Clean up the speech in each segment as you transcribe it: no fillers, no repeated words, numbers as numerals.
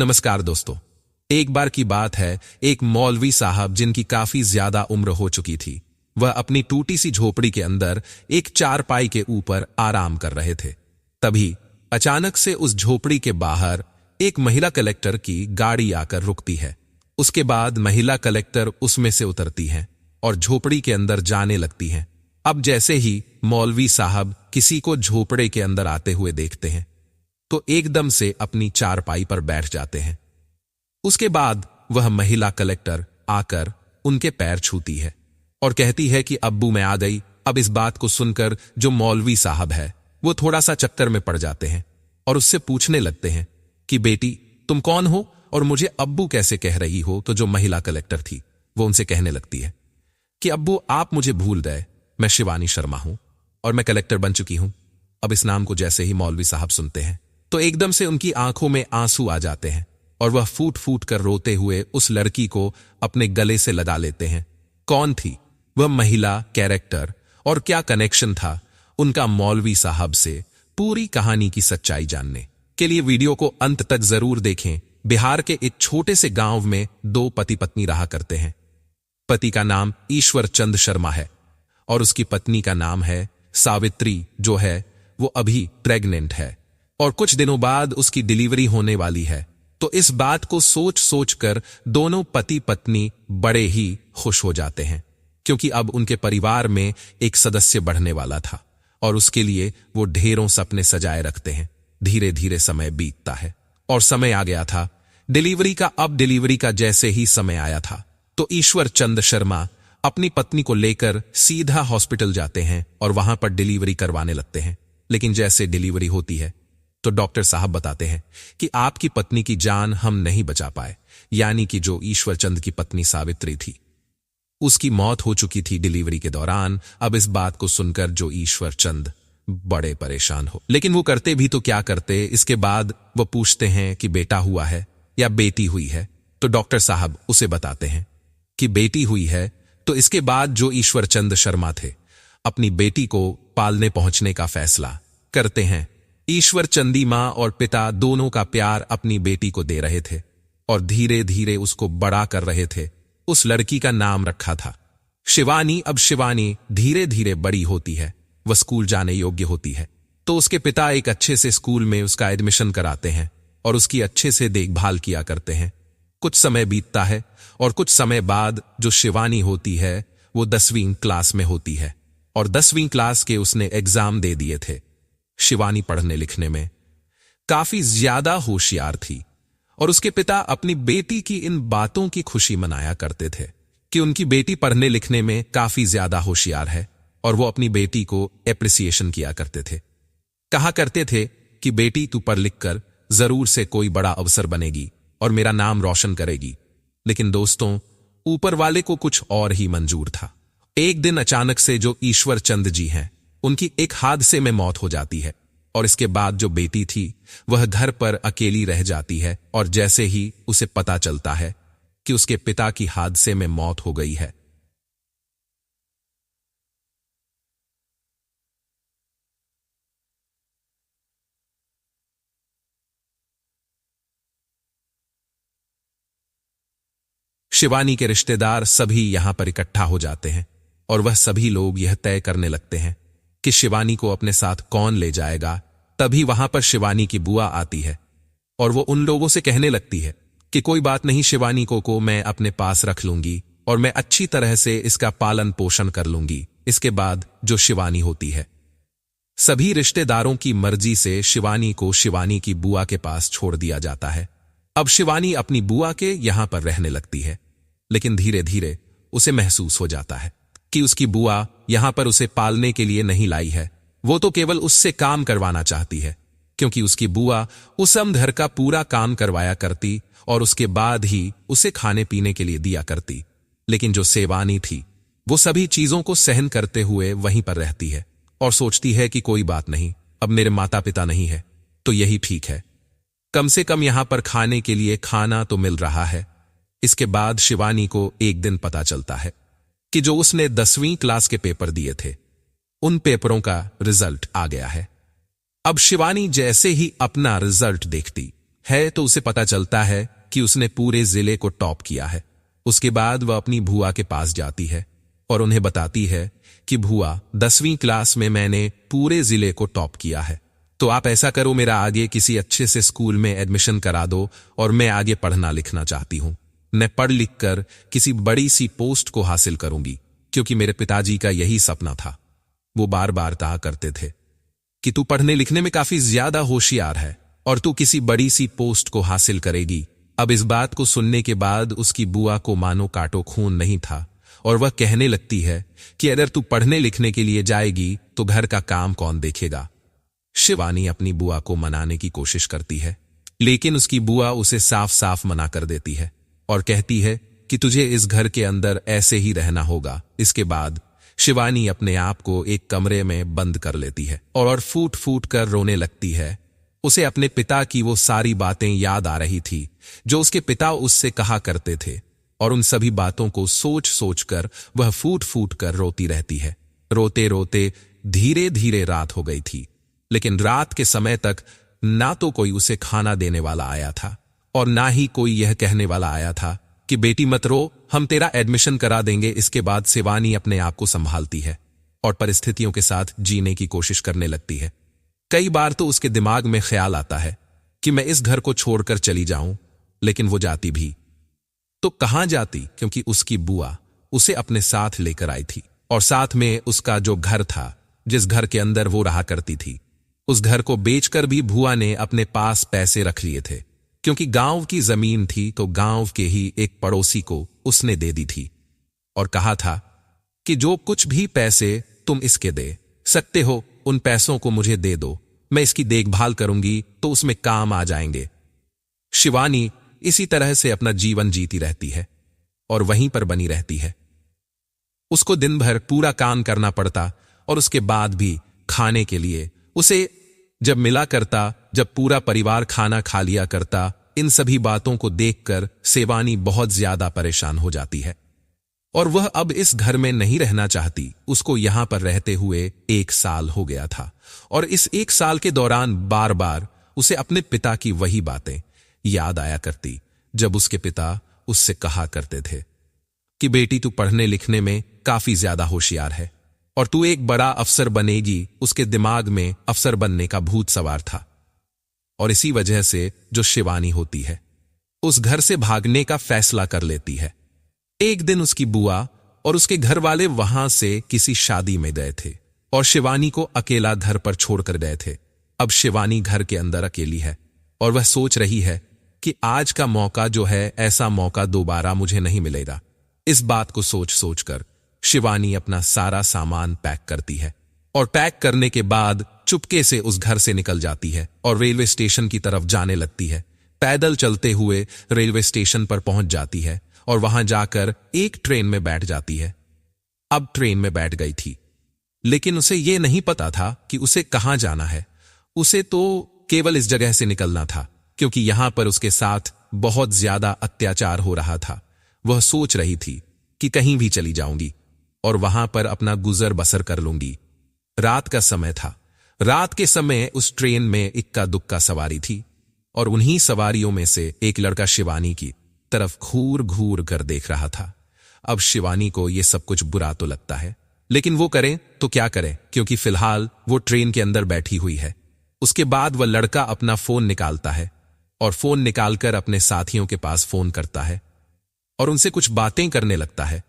नमस्कार दोस्तों। एक बार की बात है, एक मौलवी साहब जिनकी काफी ज्यादा उम्र हो चुकी थी, वह अपनी टूटी सी झोपड़ी के अंदर एक चारपाई के ऊपर आराम कर रहे थे। तभी अचानक से उस झोपड़ी के बाहर एक महिला कलेक्टर की गाड़ी आकर रुकती है। उसके बाद महिला कलेक्टर उसमें से उतरती हैं और झोपड़ी के अंदर जाने लगती हैं। अब जैसे ही मौलवी साहब किसी को झोपड़े के अंदर आते हुए देखते हैं तो एकदम से अपनी चारपाई पर बैठ जाते हैं। उसके बाद वह महिला कलेक्टर आकर उनके पैर छूती है और कहती है कि अब्बू मैं आ गई। अब इस बात को सुनकर जो मौलवी साहब है वो थोड़ा सा चक्कर में पड़ जाते हैं और उससे पूछने लगते हैं कि बेटी तुम कौन हो और मुझे अब्बू कैसे कह रही हो। तो जो महिला कलेक्टर थी वो उनसे कहने लगती है कि अब्बू आप मुझे भूल गए, मैं शिवानी शर्मा हूं और मैं कलेक्टर बन चुकी हूं। अब इस नाम को जैसे ही मौलवी साहब सुनते हैं तो एकदम से उनकी आंखों में आंसू आ जाते हैं और वह फूट फूट कर रोते हुए उस लड़की को अपने गले से लगा लेते हैं। कौन थी वह महिला कैरेक्टर और क्या कनेक्शन था उनका मौलवी साहब से? पूरी कहानी की सच्चाई जानने के लिए वीडियो को अंत तक जरूर देखें। बिहार के एक छोटे से गांव में दो पति पत्नी रहा करते हैं। पति का नाम ईश्वर चंद शर्मा है और उसकी पत्नी का नाम है सावित्री, जो है वो अभी प्रेग्नेंट है और कुछ दिनों बाद उसकी डिलीवरी होने वाली है। तो इस बात को सोच सोच कर दोनों पति पत्नी बड़े ही खुश हो जाते हैं, क्योंकि अब उनके परिवार में एक सदस्य बढ़ने वाला था और उसके लिए वो ढेरों सपने सजाए रखते हैं। धीरे धीरे समय बीतता है और समय आ गया था डिलीवरी का। अब डिलीवरी का जैसे ही समय आया था तो ईश्वर चंद शर्मा अपनी पत्नी को लेकर सीधा हॉस्पिटल जाते हैं और वहां पर डिलीवरी करवाने लगते हैं। लेकिन जैसे डिलीवरी होती है तो डॉक्टर साहब बताते हैं कि आपकी पत्नी की जान हम नहीं बचा पाए, यानी कि जो ईश्वर चंद की पत्नी सावित्री थी उसकी मौत हो चुकी थी डिलीवरी के दौरान। अब इस बात को सुनकर जो ईश्वर चंद बड़े परेशान हो, लेकिन वो करते भी तो क्या करते। इसके बाद वो पूछते हैं कि बेटा हुआ है या बेटी हुई है, तो डॉक्टर साहब उसे बताते हैं कि बेटी हुई है। तो इसके बाद जो ईश्वर चंद शर्मा थे अपनी बेटी को पालने पहुंचने का फैसला करते हैं। ईश्वर चंदी मां और पिता दोनों का प्यार अपनी बेटी को दे रहे थे और धीरे धीरे उसको बड़ा कर रहे थे। उस लड़की का नाम रखा था शिवानी। अब शिवानी धीरे धीरे बड़ी होती है, वह स्कूल जाने योग्य होती है। तो उसके पिता एक अच्छे से स्कूल में उसका एडमिशन कराते हैं और उसकी अच्छे से देखभाल किया करते हैं। कुछ समय बीतता है और कुछ समय बाद जो शिवानी होती है वो 10वीं क्लास में होती है और 10वीं क्लास के उसने एग्जाम दे दिए थे। शिवानी पढ़ने लिखने में काफी ज्यादा होशियार थी और उसके पिता अपनी बेटी की इन बातों की खुशी मनाया करते थे कि उनकी बेटी पढ़ने लिखने में काफी ज्यादा होशियार है और वो अपनी बेटी को एप्रिसिएशन किया करते थे। कहा करते थे कि बेटी तू पढ़ लिख कर जरूर से कोई बड़ा अवसर बनेगी और मेरा नाम रोशन करेगी। लेकिन दोस्तों, ऊपर वाले को कुछ और ही मंजूर था। एक दिन अचानक से जो ईश्वर चंद जी हैं उनकी एक हादसे में मौत हो जाती है और इसके बाद जो बेटी थी वह घर पर अकेली रह जाती है और जैसे ही उसे पता चलता है कि उसके पिता की हादसे में मौत हो गई है शिवानी के रिश्तेदार सभी यहां पर इकट्ठा हो जाते हैं और वह सभी लोग यह तय करने लगते हैं कि शिवानी को अपने साथ कौन ले जाएगा। तभी वहां पर शिवानी की बुआ आती है और वो उन लोगों से कहने लगती है कि कोई बात नहीं, शिवानी को मैं अपने पास रख लूंगी और मैं अच्छी तरह से इसका पालन पोषण कर लूंगी। इसके बाद जो शिवानी होती है सभी रिश्तेदारों की मर्जी से शिवानी को शिवानी की बुआ के पास छोड़ दिया जाता है। अब शिवानी अपनी बुआ के यहां पर रहने लगती है, लेकिन धीरे धीरे उसे महसूस हो जाता है कि उसकी बुआ यहां पर उसे पालने के लिए नहीं लाई है, वो तो केवल उससे काम करवाना चाहती है, क्योंकि उसकी बुआ उस घर का पूरा काम करवाया करती और उसके बाद ही उसे खाने पीने के लिए दिया करती। लेकिन जो शिवानी थी वो सभी चीजों को सहन करते हुए वहीं पर रहती है और सोचती है कि कोई बात नहीं, अब मेरे माता पिता नहीं है तो यही ठीक है, कम से कम यहां पर खाने के लिए खाना तो मिल रहा है। इसके बाद शिवानी को एक दिन पता चलता है कि जो उसने 10वीं क्लास के पेपर दिए थे उन पेपरों का रिजल्ट आ गया है। अब शिवानी जैसे ही अपना रिजल्ट देखती है तो उसे पता चलता है कि उसने पूरे जिले को टॉप किया है। उसके बाद वह अपनी भूआ के पास जाती है और उन्हें बताती है कि भूआ, 10वीं क्लास में मैंने पूरे जिले को टॉप किया है, तो आप ऐसा करो, मेरा आगे किसी अच्छे से स्कूल में एडमिशन करा दो और मैं आगे पढ़ना लिखना चाहती हूँ। मैं पढ़ लिख कर किसी बड़ी सी पोस्ट को हासिल करूंगी, क्योंकि मेरे पिताजी का यही सपना था। वो बार बार कहा करते थे कि तू पढ़ने लिखने में काफी ज्यादा होशियार है और तू किसी बड़ी सी पोस्ट को हासिल करेगी। अब इस बात को सुनने के बाद उसकी बुआ को मानो काटो खून नहीं था और वह कहने लगती है कि अगर तू पढ़ने लिखने के लिए जाएगी तो घर का काम कौन देखेगा। शिवानी अपनी बुआ को मनाने की कोशिश करती है, लेकिन उसकी बुआ उसे साफ साफ मना कर देती है और कहती है कि तुझे इस घर के अंदर ऐसे ही रहना होगा। इसके बाद शिवानी अपने आप को एक कमरे में बंद कर लेती है और फूट फूट कर रोने लगती है। उसे अपने पिता की वो सारी बातें याद आ रही थी जो उसके पिता उससे कहा करते थे, और उन सभी बातों को सोच सोच कर वह फूट फूट कर रोती रहती है। रोते रोते धीरे धीरे रात हो गई थी, लेकिन रात के समय तक ना तो कोई उसे खाना देने वाला आया था और ना ही कोई यह कहने वाला आया था कि बेटी मत रो, हम तेरा एडमिशन करा देंगे। इसके बाद शिवानी अपने आप को संभालती है और परिस्थितियों के साथ जीने की कोशिश करने लगती है। कई बार तो उसके दिमाग में ख्याल आता है कि मैं इस घर को छोड़कर चली जाऊं, लेकिन वो जाती भी तो कहां जाती, क्योंकि उसकी बुआ उसे अपने साथ लेकर आई थी और साथ में उसका जो घर था, जिस घर के अंदर वो रहा करती थी, उस घर को बेचकर भी बुआ ने अपने पास पैसे रख लिए थे, क्योंकि गांव की जमीन थी तो गांव के ही एक पड़ोसी को उसने दे दी थी और कहा था कि जो कुछ भी पैसे तुम इसके दे सकते हो उन पैसों को मुझे दे दो, मैं इसकी देखभाल करूंगी तो उसमें काम आ जाएंगे। शिवानी इसी तरह से अपना जीवन जीती रहती है और वहीं पर बनी रहती है। उसको दिन भर पूरा काम करना पड़ता और उसके बाद भी खाने के लिए उसे जब मिला करता, जब पूरा परिवार खाना खा लिया करता, इन सभी बातों को देखकर शिवानी बहुत ज्यादा परेशान हो जाती है और वह अब इस घर में नहीं रहना चाहती। उसको यहां पर रहते हुए 1 साल हो गया था और इस 1 साल के दौरान बार बार उसे अपने पिता की वही बातें याद आया करती, जब उसके पिता उससे कहा करते थे कि बेटी तू पढ़ने लिखने में काफी ज्यादा होशियार है और तू एक बड़ा अफसर बनेगी। उसके दिमाग में अफसर बनने का भूत सवार था और इसी वजह से जो शिवानी होती है उस घर से भागने का फैसला कर लेती है। एक दिन उसकी बुआ और उसके घर वाले वहां से किसी शादी में गए थे और शिवानी को अकेला घर पर छोड़कर गए थे। अब शिवानी घर के अंदर अकेली है और वह सोच रही है कि आज का मौका जो है, ऐसा मौका दोबारा मुझे नहीं मिलेगा। इस बात को सोच सोचकर शिवानी अपना सारा सामान पैक करती है और पैक करने के बाद चुपके से उस घर से निकल जाती है और रेलवे स्टेशन की तरफ जाने लगती है। पैदल चलते हुए रेलवे स्टेशन पर पहुंच जाती है और वहां जाकर एक ट्रेन में बैठ जाती है। अब ट्रेन में बैठ गई थी, लेकिन उसे यह नहीं पता था कि उसे कहां जाना है। उसे तो केवल इस जगह से निकलना था, क्योंकि यहां पर उसके साथ बहुत ज्यादा अत्याचार हो रहा था। वह सोच रही थी कि कहीं भी चली जाऊंगी और वहां पर अपना गुजर बसर कर लूंगी। रात का समय था। रात के समय उस ट्रेन में इक्का दुक्का सवारी थी और उन्हीं सवारियों में से एक लड़का शिवानी की तरफ घूर घूर कर देख रहा था। अब शिवानी को यह सब कुछ बुरा तो लगता है, लेकिन वो करे तो क्या करे, क्योंकि फिलहाल वो ट्रेन के अंदर बैठी हुई है। उसके बाद वह लड़का अपना फोन निकालता है और फोन निकालकर अपने साथियों के पास फोन करता है और उनसे कुछ बातें करने लगता है।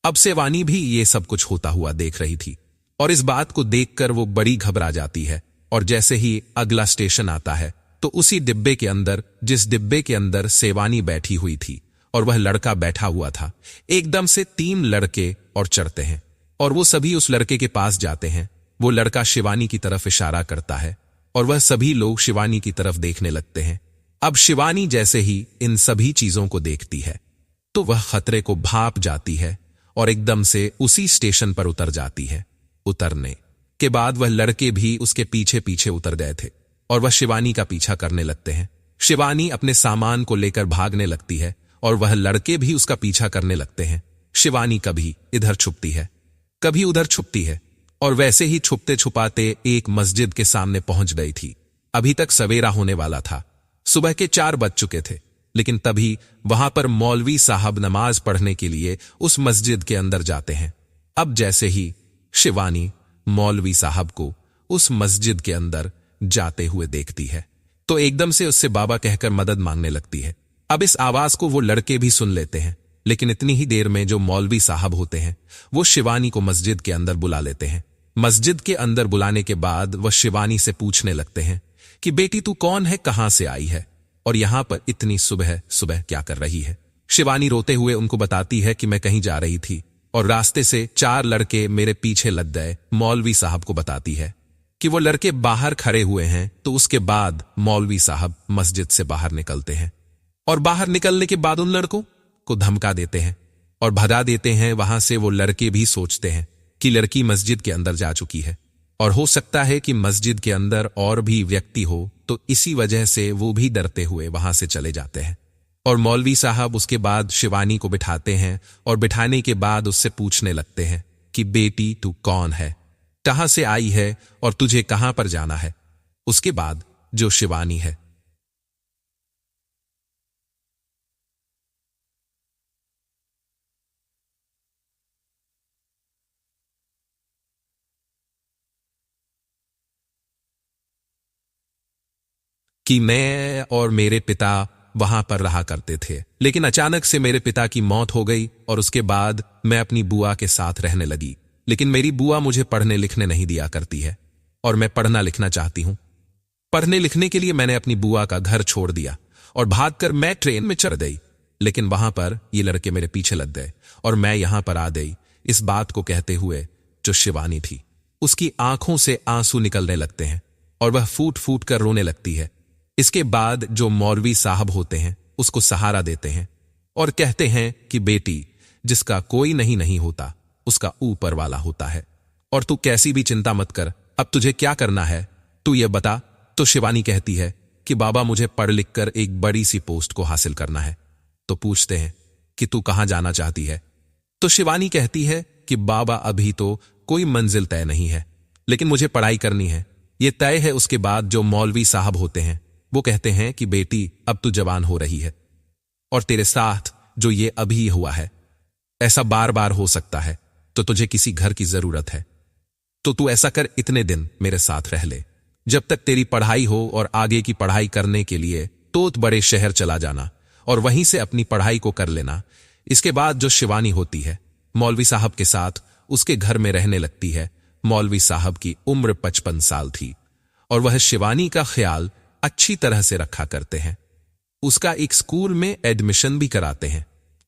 अब शिवानी भी ये सब कुछ होता हुआ देख रही थी और इस बात को देखकर वो बड़ी घबरा जाती है और जैसे ही अगला स्टेशन आता है तो उसी डिब्बे के अंदर, जिस डिब्बे के अंदर शिवानी बैठी हुई थी और वह लड़का बैठा हुआ था, एकदम से 3 लड़के और चढ़ते हैं और वो सभी उस लड़के के पास जाते हैं। वो लड़का शिवानी की तरफ इशारा करता है और वह सभी लोग शिवानी की तरफ देखने लगते हैं। अब शिवानी जैसे ही इन सभी चीजों को देखती है तो वह खतरे को भाप जाती है और एकदम से उसी स्टेशन पर उतर जाती है। उतरने के बाद वह लड़के भी उसके पीछे पीछे उतर गए थे और वह शिवानी का पीछा करने लगते हैं। शिवानी अपने सामान को लेकर भागने लगती है और वह लड़के भी उसका पीछा करने लगते हैं। शिवानी कभी इधर छुपती है, कभी उधर छुपती है और वैसे ही छुपते छुपाते एक मस्जिद के सामने पहुंच गई थी। अभी तक सवेरा होने वाला था। सुबह के 4 बज चुके थे, लेकिन तभी वहां पर मौलवी साहब नमाज पढ़ने के लिए उस मस्जिद के अंदर जाते हैं। अब जैसे ही शिवानी मौलवी साहब को उस मस्जिद के अंदर जाते हुए देखती है तो एकदम से उससे बाबा कहकर मदद मांगने लगती है। अब इस आवाज को वो लड़के भी सुन लेते हैं, लेकिन इतनी ही देर में जो मौलवी साहब होते हैं वो शिवानी को मस्जिद के अंदर बुला लेते हैं। मस्जिद के अंदर बुलाने के बाद वह शिवानी से पूछने लगते हैं कि बेटी तू कौन है, कहां से आई है और यहां पर इतनी सुबह सुबह क्या कर रही है। शिवानी रोते हुए उनको बताती है कि मैं कहीं जा रही थी और रास्ते से 4 लड़के मेरे पीछे लग गए। मौलवी साहब को बताती है कि वो लड़के बाहर खड़े हुए हैं। तो उसके बाद मौलवी साहब मस्जिद से बाहर निकलते हैं और बाहर निकलने के बाद उन लड़कों को धमका देते हैं और भगा देते हैं वहां से। वो लड़के भी सोचते हैं कि लड़की मस्जिद के अंदर जा चुकी है और हो सकता है कि मस्जिद के अंदर और भी व्यक्ति हो, तो इसी वजह से वो भी डरते हुए वहां से चले जाते हैं। और मौलवी साहब उसके बाद शिवानी को बिठाते हैं और बिठाने के बाद उससे पूछने लगते हैं कि बेटी तू कौन है, कहां से आई है और तुझे कहां पर जाना है। उसके बाद जो शिवानी है कि मैं और मेरे पिता वहां पर रहा करते थे, लेकिन अचानक से मेरे पिता की मौत हो गई और उसके बाद मैं अपनी बुआ के साथ रहने लगी। लेकिन मेरी बुआ मुझे पढ़ने लिखने नहीं दिया करती है और मैं पढ़ना लिखना चाहती हूं। पढ़ने लिखने के लिए मैंने अपनी बुआ का घर छोड़ दिया और भागकर मैं ट्रेन में चढ़ गई, लेकिन वहां पर ये लड़के मेरे पीछे लग गए और मैं यहां पर आ गई। इस बात को कहते हुए जो शिवानी थी उसकी आंखों से आंसू निकलने लगते हैं और वह फूट फूट कर रोने लगती है। इसके बाद जो मौलवी साहब होते हैं उसको सहारा देते हैं और कहते हैं कि बेटी जिसका कोई नहीं होता उसका ऊपर वाला होता है और तू कैसी भी चिंता मत कर, अब तुझे क्या करना है तू ये बता। तो शिवानी कहती है कि बाबा मुझे पढ़ लिख कर एक बड़ी सी पोस्ट को हासिल करना है। तो पूछते हैं कि तू कहां जाना चाहती है। तो शिवानी कहती है कि बाबा अभी तो कोई मंजिल तय नहीं है, लेकिन मुझे पढ़ाई करनी है, ये तय है। उसके बाद जो मौलवी साहब होते हैं वो कहते हैं कि बेटी अब तू जवान हो रही है और तेरे साथ जो ये अभी हुआ है ऐसा बार बार हो सकता है, तो तुझे किसी घर की जरूरत है, तो तू ऐसा कर इतने दिन मेरे साथ रह ले जब तक तेरी पढ़ाई हो और आगे की पढ़ाई करने के लिए तो बड़े शहर चला जाना और वहीं से अपनी पढ़ाई को कर लेना। इसके बाद जो शिवानी होती है मौलवी साहब के साथ उसके घर में रहने लगती है। मौलवी साहब की उम्र 55 साल थी और वह शिवानी का ख्याल अच्छी तरह से रखा करते हैं। उसका एक स्कूल में एडमिशन भी कराते हैं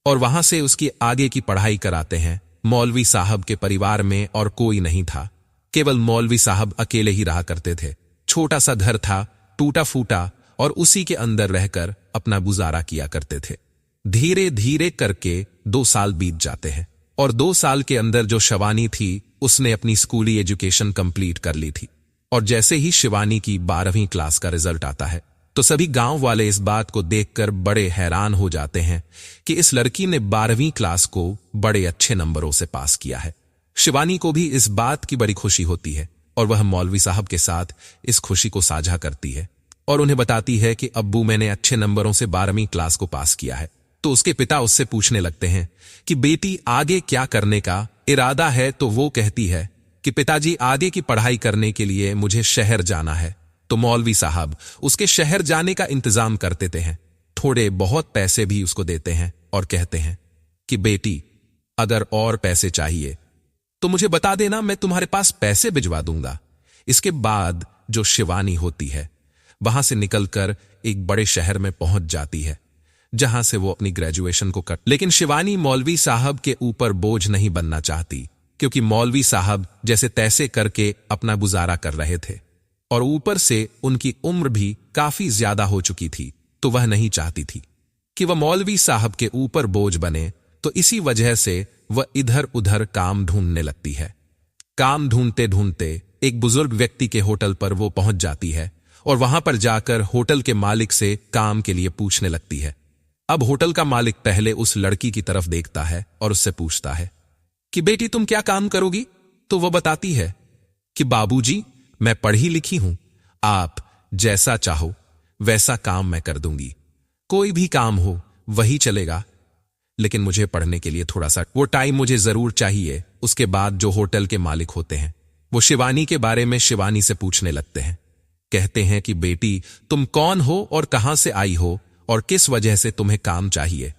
और वहां से उसकी आगे की पढ़ाई कराते हैं। मौलवी साहब के परिवार में और कोई नहीं था, केवल मौलवी साहब अकेले ही रहा करते थे। छोटा सा घर था, टूटा फूटा, और उसी के अंदर रहकर अपना गुजारा किया करते थे। धीरे धीरे करके 2 साल बीत जाते हैं और 2 साल के अंदर जो शिवानी थी उसने अपनी स्कूली एजुकेशन कंप्लीट कर ली थी। और जैसे ही शिवानी की 12वीं क्लास का रिजल्ट आता है तो सभी गांव वाले इस बात को देखकर बड़े हैरान हो जाते हैं कि इस लड़की ने 12वीं क्लास को बड़े अच्छे नंबरों से पास किया है। शिवानी को भी इस बात की बड़ी खुशी होती है और वह मौलवी साहब के साथ इस खुशी को साझा करती है और उन्हें बताती है कि अब्बू मैंने अच्छे नंबरों से 12वीं क्लास को पास किया है। तो उसके पिता उससे पूछने लगते हैं कि बेटी आगे क्या करने का इरादा है। तो वो कहती है कि पिताजी आगे की पढ़ाई करने के लिए मुझे शहर जाना है। तो मौलवी साहब उसके शहर जाने का इंतजाम कर देते हैं, थोड़े बहुत पैसे भी उसको देते हैं और कहते हैं कि बेटी अगर और पैसे चाहिए तो मुझे बता देना, मैं तुम्हारे पास पैसे भिजवा दूंगा। इसके बाद जो शिवानी होती है वहां से निकलकर एक बड़े शहर में पहुंच जाती है जहां से वो अपनी ग्रेजुएशन को कर। लेकिन शिवानी मौलवी साहब के ऊपर बोझ नहीं बनना चाहती, क्योंकि मौलवी साहब जैसे तैसे करके अपना गुजारा कर रहे थे और ऊपर से उनकी उम्र भी काफी ज्यादा हो चुकी थी। तो वह नहीं चाहती थी कि वह मौलवी साहब के ऊपर बोझ बने, तो इसी वजह से वह इधर उधर काम ढूंढने लगती है। काम ढूंढते ढूंढते एक बुजुर्ग व्यक्ति के होटल पर वो पहुंच जाती है और वहां पर जाकर होटल के मालिक से काम के लिए पूछने लगती है। अब होटल का मालिक पहले उस लड़की की तरफ देखता है और उससे पूछता है कि बेटी तुम क्या काम करोगी। तो वह बताती है कि बाबूजी मैं पढ़ी लिखी हूं, आप जैसा चाहो वैसा काम मैं कर दूंगी। कोई भी काम हो वही चलेगा, लेकिन मुझे पढ़ने के लिए थोड़ा सा वो टाइम मुझे जरूर चाहिए। उसके बाद जो होटल के मालिक होते हैं वो शिवानी के बारे में शिवानी से पूछने लगते हैं। कहते हैं कि बेटी, तुम कौन हो और कहां से आई हो और किस वजह से तुम्हें काम चाहिए?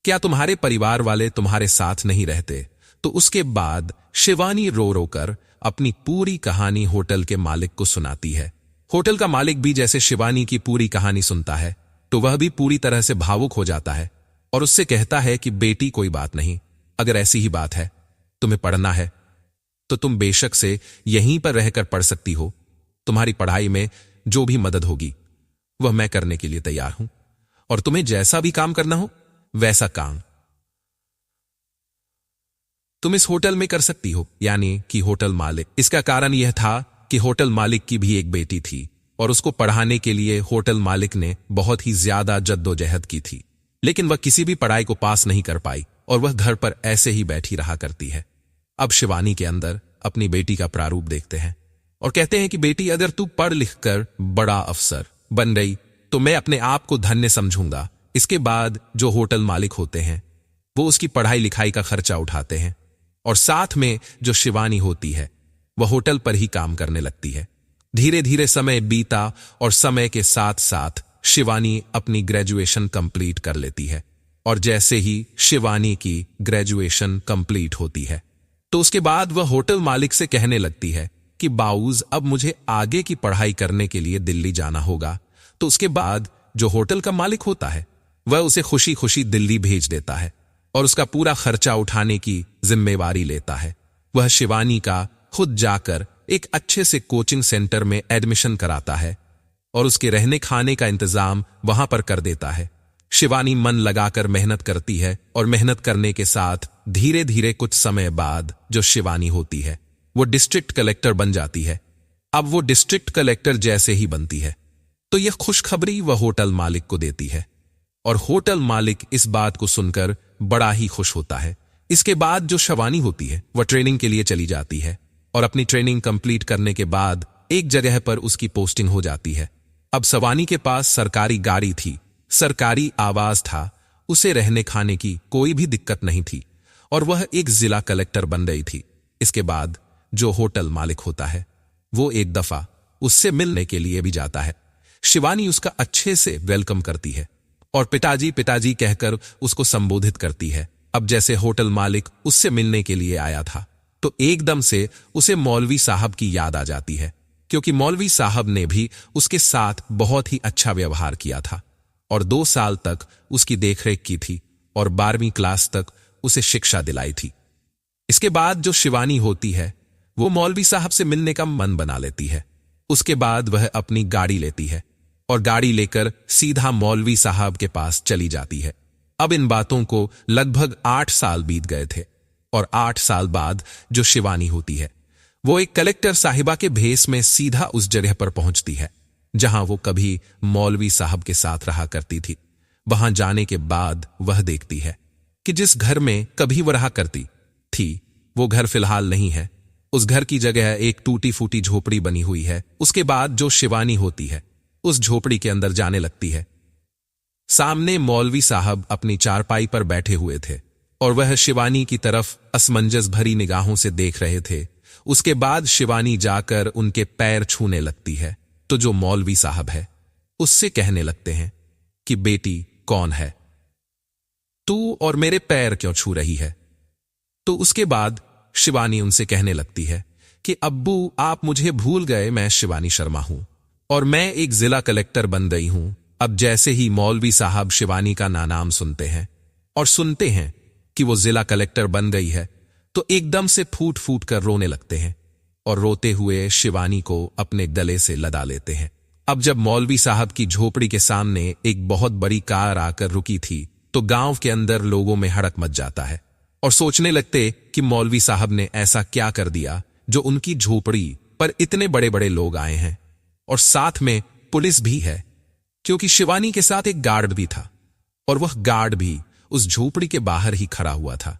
क्या तुम्हारे परिवार वाले तुम्हारे साथ नहीं रहते? तो उसके बाद शिवानी रो रो कर अपनी पूरी कहानी होटल के मालिक को सुनाती है। होटल का मालिक भी जैसे शिवानी की पूरी कहानी सुनता है तो वह भी पूरी तरह से भावुक हो जाता है और उससे कहता है कि बेटी, कोई बात नहीं, अगर ऐसी ही बात है, तुम्हें पढ़ना है तो तुम बेशक से यहीं पर रहकर पढ़ सकती हो। तुम्हारी पढ़ाई में जो भी मदद होगी वह मैं करने के लिए तैयार हूं, और तुम्हें जैसा भी काम करना हो वैसा काम तुम इस होटल में कर सकती हो। यानी कि होटल मालिक। इसका कारण यह था कि होटल मालिक की भी एक बेटी थी और उसको पढ़ाने के लिए होटल मालिक ने बहुत ही ज्यादा जद्दोजहद की थी, लेकिन वह किसी भी पढ़ाई को पास नहीं कर पाई और वह घर पर ऐसे ही बैठी रहा करती है। अब शिवानी के अंदर अपनी बेटी का प्रारूप देखते हैं और कहते हैं कि बेटी, अगर तू पढ़ लिख कर बड़ा अफसर बन गई तो मैं अपने आप को धन्य समझूंगा। इसके बाद जो होटल मालिक होते हैं वो उसकी पढ़ाई लिखाई का खर्चा उठाते हैं और साथ में जो शिवानी होती है वह होटल पर ही काम करने लगती है। धीरे धीरे समय बीता और समय के साथ साथ शिवानी अपनी ग्रेजुएशन कंप्लीट कर लेती है। और जैसे ही शिवानी की ग्रेजुएशन कंप्लीट होती है तो उसके बाद वह होटल मालिक से कहने लगती है कि बाऊज, अब मुझे आगे की पढ़ाई करने के लिए दिल्ली जाना होगा। तो उसके बाद जो होटल का मालिक होता है वह उसे खुशी खुशी दिल्ली भेज देता है और उसका पूरा खर्चा उठाने की जिम्मेवारी लेता है। वह शिवानी का खुद जाकर एक अच्छे से कोचिंग सेंटर में एडमिशन कराता है और उसके रहने खाने का इंतजाम वहां पर कर देता है। शिवानी मन लगाकर मेहनत करती है और मेहनत करने के साथ धीरे धीरे कुछ समय बाद जो शिवानी होती है वो डिस्ट्रिक्ट कलेक्टर बन जाती है। अब वो डिस्ट्रिक्ट कलेक्टर जैसे ही बनती है तो यह खुशखबरी वह होटल मालिक को देती है और होटल मालिक इस बात को सुनकर बड़ा ही खुश होता है। इसके बाद जो शिवानी होती है वह ट्रेनिंग के लिए चली जाती है और अपनी ट्रेनिंग कंप्लीट करने के बाद एक जगह पर उसकी पोस्टिंग हो जाती है। अब शिवानी के पास सरकारी गाड़ी थी, सरकारी आवास था, उसे रहने खाने की कोई भी दिक्कत नहीं थी और वह एक जिला कलेक्टर बन गई थी। इसके बाद जो होटल मालिक होता है वो एक दफा उससे मिलने के लिए भी जाता है। शिवानी उसका अच्छे से वेलकम करती है और पिताजी पिताजी कहकर उसको संबोधित करती है। अब जैसे होटल मालिक उससे मिलने के लिए आया था तो एकदम से उसे मौलवी साहब की याद आ जाती है, क्योंकि मौलवी साहब ने भी उसके साथ बहुत ही अच्छा व्यवहार किया था और 2 साल तक उसकी देखरेख की थी और 12वीं क्लास तक उसे शिक्षा दिलाई थी। इसके बाद जो शिवानी होती है वो मौलवी साहब से मिलने का मन बना लेती है। उसके बाद वह अपनी गाड़ी लेती है और गाड़ी लेकर सीधा मौलवी साहब के पास चली जाती है। अब इन बातों को लगभग 8 साल बीत गए थे और 8 साल बाद जो शिवानी होती है वो एक कलेक्टर साहिबा के भेष में सीधा उस जगह पर पहुंचती है जहां वो कभी मौलवी साहब के साथ रहा करती थी। वहां जाने के बाद वह देखती है कि जिस घर में कभी वो रहा करती थी वो घर फिलहाल नहीं है। उस घर की जगह एक टूटी फूटी झोपड़ी बनी हुई है। उसके बाद जो शिवानी होती है उस झोपड़ी के अंदर जाने लगती है। सामने मौलवी साहब अपनी चारपाई पर बैठे हुए थे और वह शिवानी की तरफ असमंजस भरी निगाहों से देख रहे थे। उसके बाद शिवानी जाकर उनके पैर छूने लगती है तो जो मौलवी साहब है उससे कहने लगते हैं कि बेटी, कौन है तू और मेरे पैर क्यों छू रही है? तो उसके बाद शिवानी उनसे कहने लगती है कि अब्बू, आप मुझे भूल गए, मैं शिवानी शर्मा हूं और मैं एक जिला कलेक्टर बन गई हूं। अब जैसे ही मौलवी साहब शिवानी का नाम सुनते हैं और सुनते हैं कि वो जिला कलेक्टर बन गई है तो एकदम से फूट फूट कर रोने लगते हैं और रोते हुए शिवानी को अपने गले से लगा लेते हैं। अब जब मौलवी साहब की झोपड़ी के सामने एक बहुत बड़ी कार आकर रुकी थी तो गांव के अंदर लोगों में हड़क मच जाता है और सोचने लगते कि मौलवी साहब ने ऐसा क्या कर दिया जो उनकी झोपड़ी पर इतने बड़े बड़े लोग आए हैं और साथ में पुलिस भी है, क्योंकि शिवानी के साथ एक गार्ड भी था और वह गार्ड भी उस झोपड़ी के बाहर ही खड़ा हुआ था।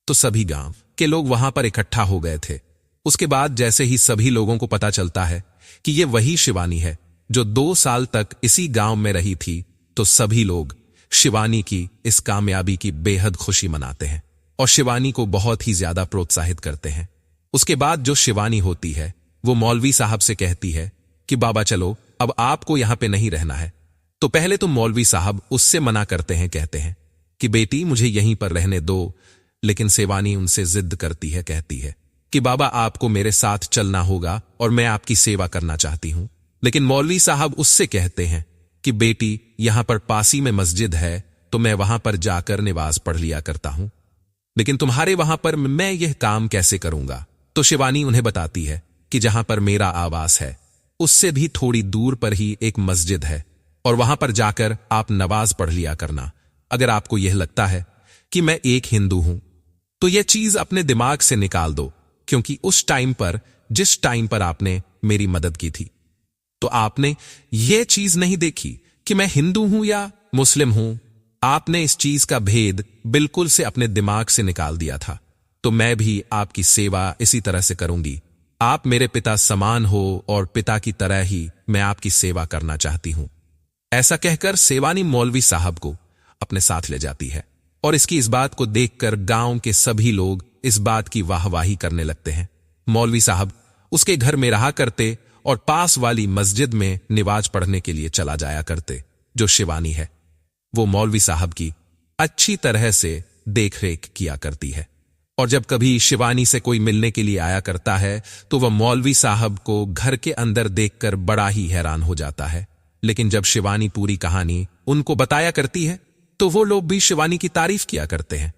तो सभी गांव के लोग वहां पर इकट्ठा हो गए थे। उसके बाद जैसे ही सभी लोगों को पता चलता है कि ये वही शिवानी है जो 2 साल तक इसी गांव में रही थी, तो सभी लोग शिवानी की इस कामयाबी की बेहद खुशी मनाते हैं और शिवानी को बहुत ही ज्यादा प्रोत्साहित करते हैं। उसके बाद जो शिवानी होती है वो मौलवी साहब से कहती है कि बाबा चलो, अब आपको यहां पे नहीं रहना है। तो पहले तो मौलवी साहब उससे मना करते हैं, कहते हैं कि बेटी मुझे यहीं पर रहने दो, लेकिन शिवानी उनसे जिद करती है, कहती है कि बाबा आपको मेरे साथ चलना होगा और मैं आपकी सेवा करना चाहती हूं। लेकिन मौलवी साहब उससे कहते हैं कि बेटी यहां पर पासी में मस्जिद है, तो मैं वहां पर जाकर नमाज पढ़ लिया करता हूं, लेकिन तुम्हारे वहां पर मैं यह काम कैसे करूंगा। तो शिवानी उन्हें बताती है कि जहां पर मेरा आवास है उससे भी थोड़ी दूर पर ही एक मस्जिद है और वहां पर जाकर आप नमाज पढ़ लिया करना। अगर आपको यह लगता है कि मैं एक हिंदू हूं तो यह चीज अपने दिमाग से निकाल दो, क्योंकि उस टाइम पर जिस टाइम पर आपने मेरी मदद की थी तो आपने यह चीज नहीं देखी कि मैं हिंदू हूं या मुस्लिम हूं। आपने इस चीज का भेद बिल्कुल से अपने दिमाग से निकाल दिया था। तो मैं भी आपकी सेवा इसी तरह से करूंगी। आप मेरे पिता समान हो और पिता की तरह ही मैं आपकी सेवा करना चाहती हूं। ऐसा कहकर शिवानी मौलवी साहब को अपने साथ ले जाती है और इस बात को देखकर गांव के सभी लोग इस बात की वाहवाही करने लगते हैं। मौलवी साहब उसके घर में रहा करते और पास वाली मस्जिद में नमाज पढ़ने के लिए चला जाया करते। जो शिवानी है वो मौलवी साहब की अच्छी तरह से देखरेख किया करती है और जब कभी शिवानी से कोई मिलने के लिए आया करता है तो वह मौलवी साहब को घर के अंदर देखकर बड़ा ही हैरान हो जाता है। लेकिन जब शिवानी पूरी कहानी उनको बताया करती है तो वो लोग भी शिवानी की तारीफ किया करते हैं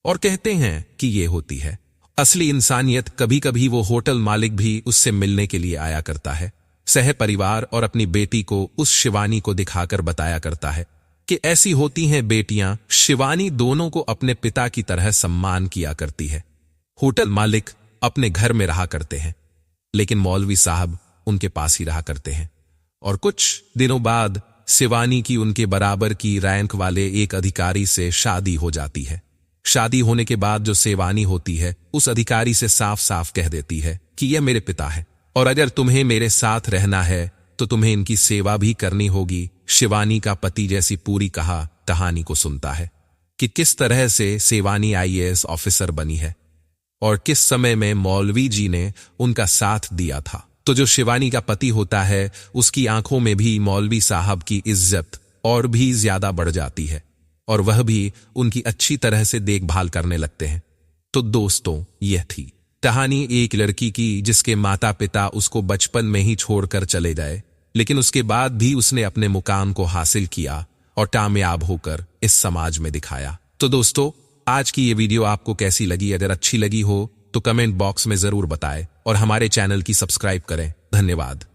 और कहते हैं कि ये होती है असली इंसानियत। कभी कभी वो होटल मालिक भी उससे मिलने के लिए आया करता है, सह परिवार, और अपनी बेटी को उस शिवानी को दिखाकर बताया करता है कि ऐसी होती हैं बेटियां। शिवानी दोनों को अपने पिता की तरह सम्मान किया करती है। होटल मालिक अपने घर में रहा करते हैं, लेकिन मौलवी साहब उनके पास ही रहा करते हैं। और कुछ दिनों बाद शिवानी की उनके बराबर की रैंक वाले एक अधिकारी से शादी हो जाती है। शादी होने के बाद जो शिवानी होती है उस अधिकारी से साफ साफ कह देती है कि यह मेरे पिता है और अगर तुम्हें मेरे साथ रहना है तो तुम्हें इनकी सेवा भी करनी होगी। शिवानी का पति जैसी पूरी कहानी को सुनता है कि किस तरह से शिवानी IAS ऑफिसर बनी है और किस समय में मौलवी जी ने उनका साथ दिया था। तो जो शिवानी का पति होता है उसकी आंखों में भी मौलवी साहब की इज्जत और भी ज्यादा बढ़ जाती है और वह भी उनकी अच्छी तरह से देखभाल करने लगते हैं। तो दोस्तों, यह थी कहानी एक लड़की की जिसके माता पिता उसको बचपन में ही छोड़कर चले गए, लेकिन उसके बाद भी उसने अपने मुकाम को हासिल किया और कामयाब होकर इस समाज में दिखाया। तो दोस्तों, आज की ये वीडियो आपको कैसी लगी? अगर अच्छी लगी हो तो कमेंट बॉक्स में जरूर बताएं और हमारे चैनल की सब्सक्राइब करें। धन्यवाद।